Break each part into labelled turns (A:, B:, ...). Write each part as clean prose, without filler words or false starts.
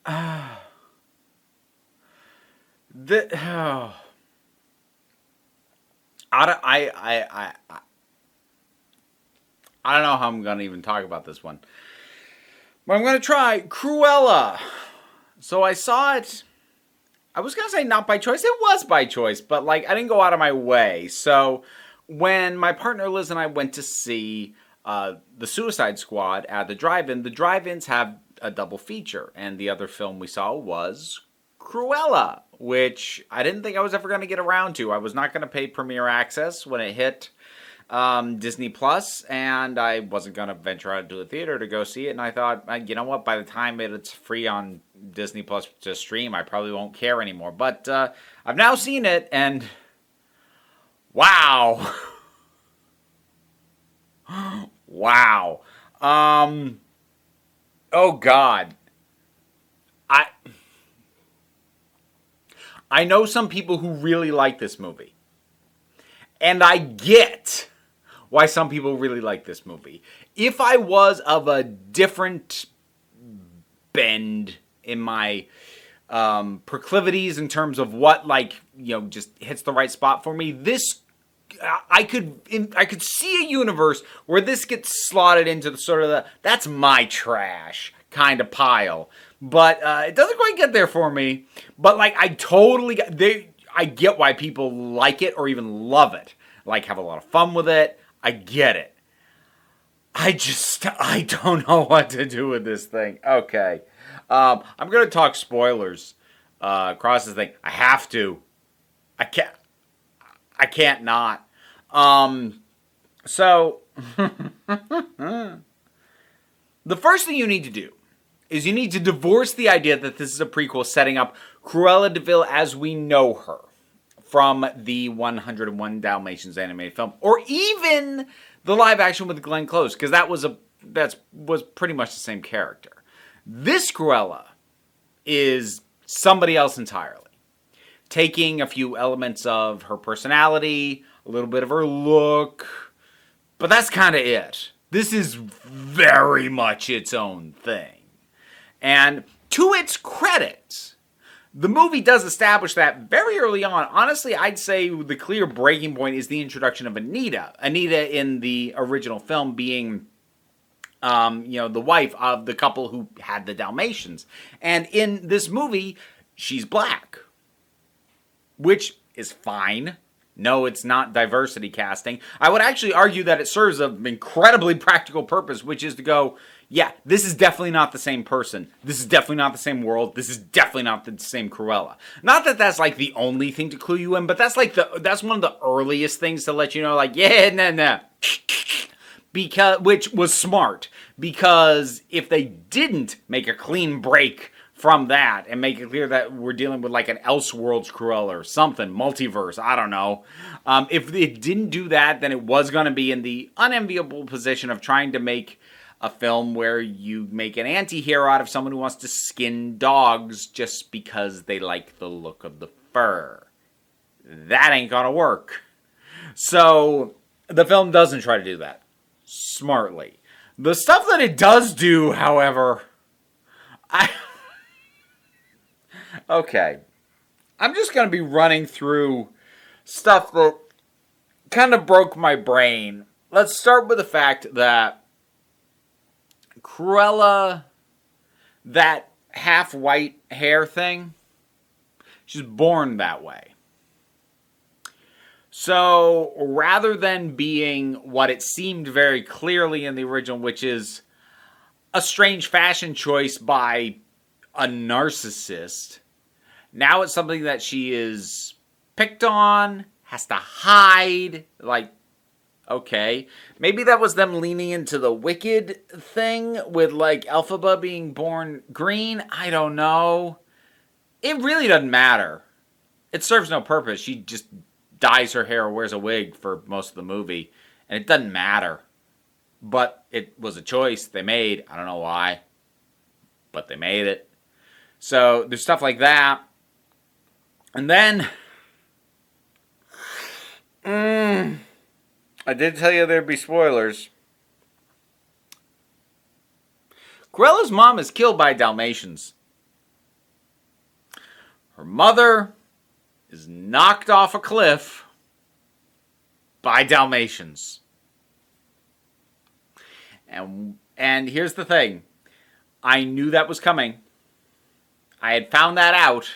A: the I don't, I don't know how I'm gonna even talk about this one, but I'm gonna try Cruella. So I saw it. I was gonna say not by choice. It was by choice, but like I didn't go out of my way. So when my partner Liz and I went to see the Suicide Squad at the drive-in, the drive-ins have a double feature, and the other film we saw was Cruella, which I didn't think I was ever going to get around to. I was not going to pay premiere access when it hit Disney Plus, and I wasn't going to venture out to the theater to go see it. And I thought, you know what? By the time it's free on Disney Plus to stream, I probably won't care anymore. But I've now seen it, and wow, wow. Oh God, I I know some people who really like this movie, and I get why some people really like this movie. If I was of a different bend in my proclivities in terms of what, like, just hits the right spot for me, this I could see a universe where this gets slotted into the sort of that's my trash kind of pile, but it doesn't quite get there for me. But like I get why people like it or even love it, like have a lot of fun with it. I get it. I don't know what to do with this thing. Okay, I'm gonna talk spoilers across this thing. I have to. I can't. I can't not. So the first thing you need to do is you need to divorce the idea that this is a prequel setting up Cruella de Vil as we know her from the 101 Dalmatians animated film, or even the live action with Glenn Close, because that was pretty much the same character. This Cruella is somebody else entirely, taking a few elements of her personality, a little bit of her look, but that's kind of it. This is very much its own thing. And to its credit, the movie does establish that very early on. Honestly, I'd say the clear breaking point is the introduction of Anita. Anita in the original film being the wife of the couple who had the Dalmatians. And in this movie, she's black, which is fine. No, it's not diversity casting. I would actually argue that it serves an incredibly practical purpose, which is to go, yeah, this is definitely not the same person. This is definitely not the same world. This is definitely not the same Cruella. Not that that's like the only thing to clue you in, but that's like that's one of the earliest things to let you know, like, yeah, nah. Which was smart, because if they didn't make a clean break from that and make it clear that we're dealing with like an Elseworlds Cruella or something, multiverse, I don't know. If it didn't do that, then it was going to be in the unenviable position of trying to make a film where you make an anti-hero out of someone who wants to skin dogs just because they like the look of the fur. That ain't going to work. So the film doesn't try to do that smartly. The stuff that it does do, however, okay, I'm just going to be running through stuff that kind of broke my brain. Let's start with the fact that Cruella, that half-white hair thing, she's born that way. So rather than being what it seemed very clearly in the original, which is a strange fashion choice by a narcissist, now it's something that she is picked on, has to hide. Like, okay, maybe that was them leaning into the Wicked thing with like Elphaba being born green. I don't know. It really doesn't matter. It serves no purpose. She just dyes her hair or wears a wig for most of the movie, and it doesn't matter. But it was a choice they made. I don't know why, but they made it. So there's stuff like that. And then, I did tell you there'd be spoilers. Cruella's mom is killed by Dalmatians. Her mother is knocked off a cliff by Dalmatians. And here's the thing. I knew that was coming. I had found that out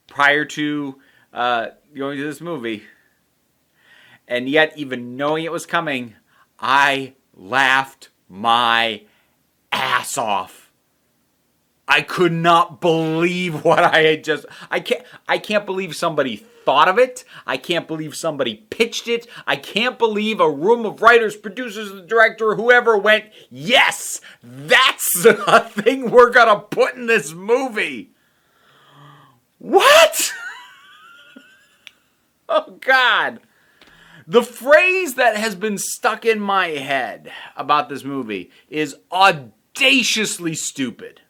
A: prior to going to this movie. And yet, even knowing it was coming, I laughed my ass off. I could not believe what I had just... I can't believe somebody thought of it. I can't believe somebody pitched it. I can't believe a room of writers, producers, the director, whoever went, yes, that's a thing we're gonna put in this movie. What? Oh, God. The phrase that has been stuck in my head about this movie is audaciously stupid.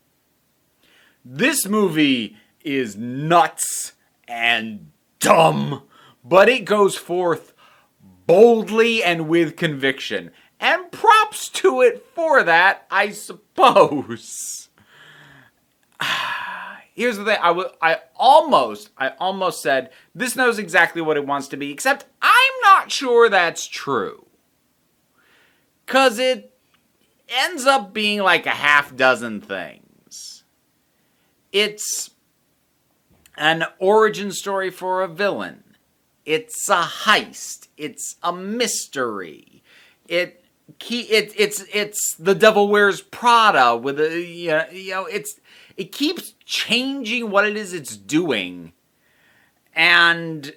A: This movie is nuts and dumb, but it goes forth boldly and with conviction. And props to it for that, I suppose. Here's the thing, I almost said, this knows exactly what it wants to be, except I'm not sure that's true. 'Cause it ends up being like a half dozen things. It's an origin story for a villain. It's a heist. It's a mystery. It's the Devil Wears Prada with it keeps changing what it is it's doing. And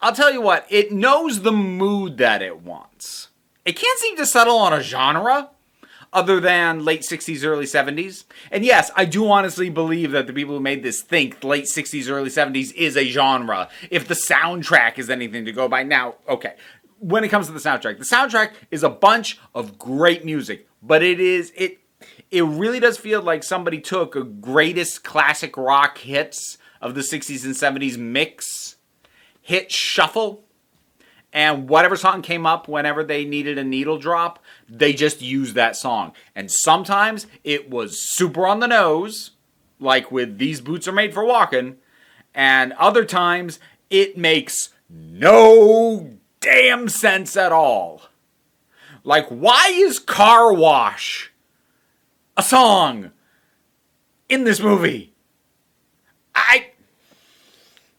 A: I'll tell you what, it knows the mood that it wants. It can't seem to settle on a genre other than late 60s, early 70s. And yes, I do honestly believe that the people who made this think late 60s, early 70s is a genre. If the soundtrack is anything to go by. Now, okay, when it comes to the soundtrack is a bunch of great music. But it really does feel like somebody took a greatest classic rock hits of the 60s and 70s mix, hit shuffle, and whatever song came up whenever they needed a needle drop, they just used that song. And sometimes it was super on the nose, like with These Boots Are Made for Walking, and other times it makes no damn sense at all. Like, why is Car Wash a song in this movie?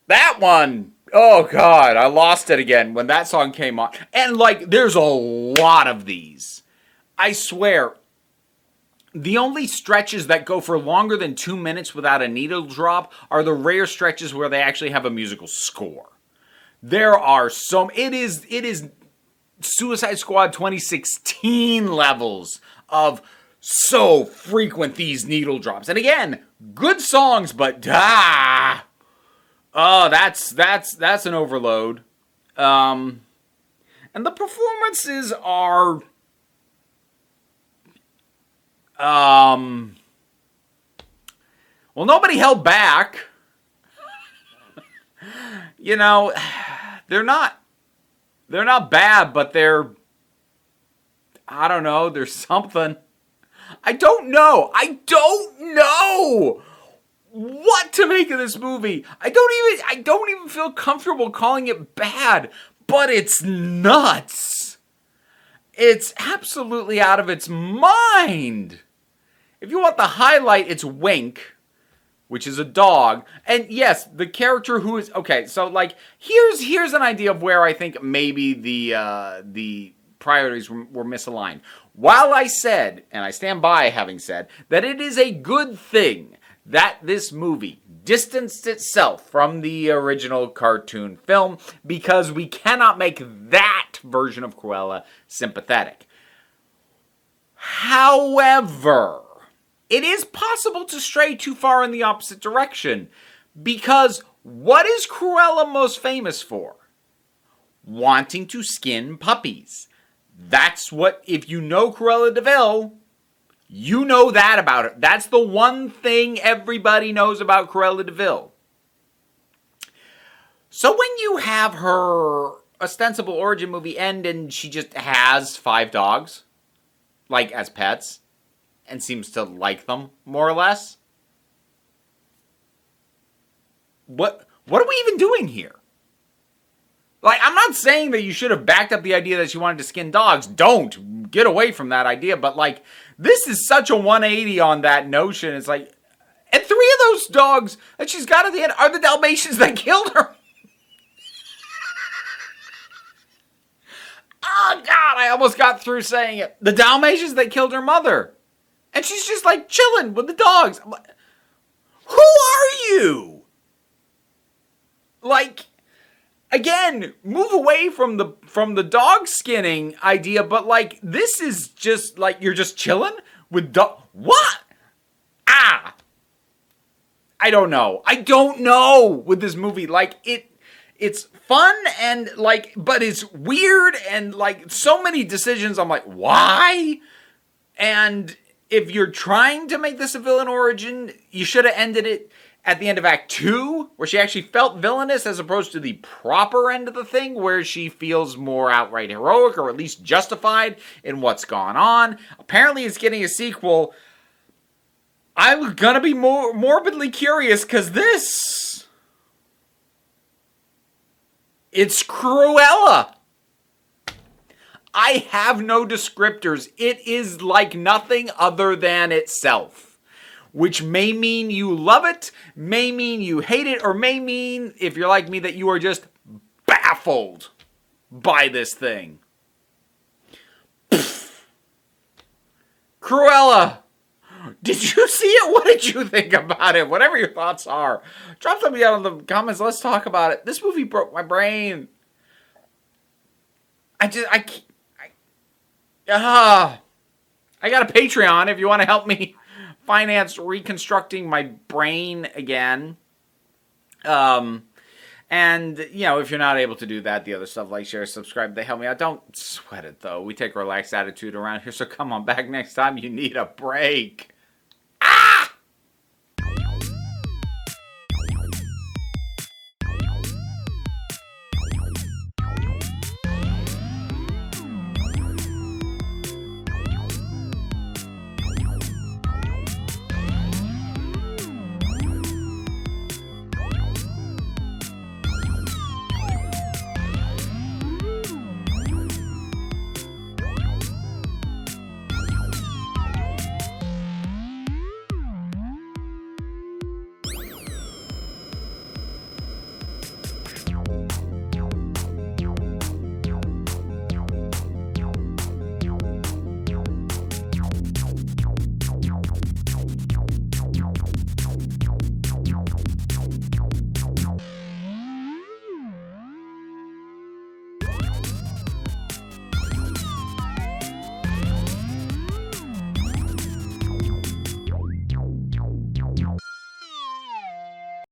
A: That one, oh God, I lost it again when that song came on. And like, there's a lot of these. I swear, the only stretches that go for longer than 2 minutes without a needle drop are the rare stretches where they actually have a musical score. There are some, it is Suicide Squad 2016 levels of so frequent these needle drops. And again, good songs, but oh, that's an overload. And the performances are well, nobody held back. You know, they're not bad, but I don't know, there's something. I don't know what to make of this movie. I don't even feel comfortable calling it bad, but it's nuts. It's absolutely out of its mind. If you want the highlight, it's Wink, which is a dog. And yes, the character who is... Okay, so like, here's an idea of where I think maybe the priorities were misaligned. While I said, and I stand by having said, that it is a good thing that this movie distanced itself from the original cartoon film, because we cannot make that version of Cruella sympathetic. However, it is possible to stray too far in the opposite direction, because what is Cruella most famous for? Wanting to skin puppies. That's what, if you know Cruella de Vil, you know that about her. That's the one thing everybody knows about Cruella de Vil. So when you have her ostensible origin movie end and she just has 5 dogs, like as pets, and seems to like them, more or less, what are we even doing here? Like, I'm not saying that you should have backed up the idea that she wanted to skin dogs. Don't. Get away from that idea. But, like, this is such a 180 on that notion. It's like, and 3 of those dogs that she's got at the end are the Dalmatians that killed her. Oh, God, I almost got through saying it. The Dalmatians that killed her mother. And she's just, like, chilling with the dogs. I'm like, who are you? Like, again, move away from the dog skinning idea, but, like, this is just, like, you're just chilling with what? Ah! I don't know with this movie. Like, it's fun and, like, but it's weird and, like, so many decisions. I'm like, why? And if you're trying to make this a villain origin, you should have ended it at the end of Act 2, where she actually felt villainous, as opposed to the proper end of the thing, where she feels more outright heroic, or at least justified in what's gone on. Apparently, it's getting a sequel. I'm gonna be more morbidly curious, because it's Cruella. I have no descriptors. It is like nothing other than itself. Which may mean you love it, may mean you hate it, or may mean, if you're like me, that you are just baffled by this thing. Pfft. Cruella, did you see it? What did you think about it? Whatever your thoughts are, drop something down in the comments. Let's talk about it. This movie broke my brain. I got a Patreon if you want to help me finance reconstructing my brain again. And, you know, if you're not able to do that, the other stuff like share, subscribe, they help me out. Don't sweat it, though. We take a relaxed attitude around here, so come on back next time you need a break.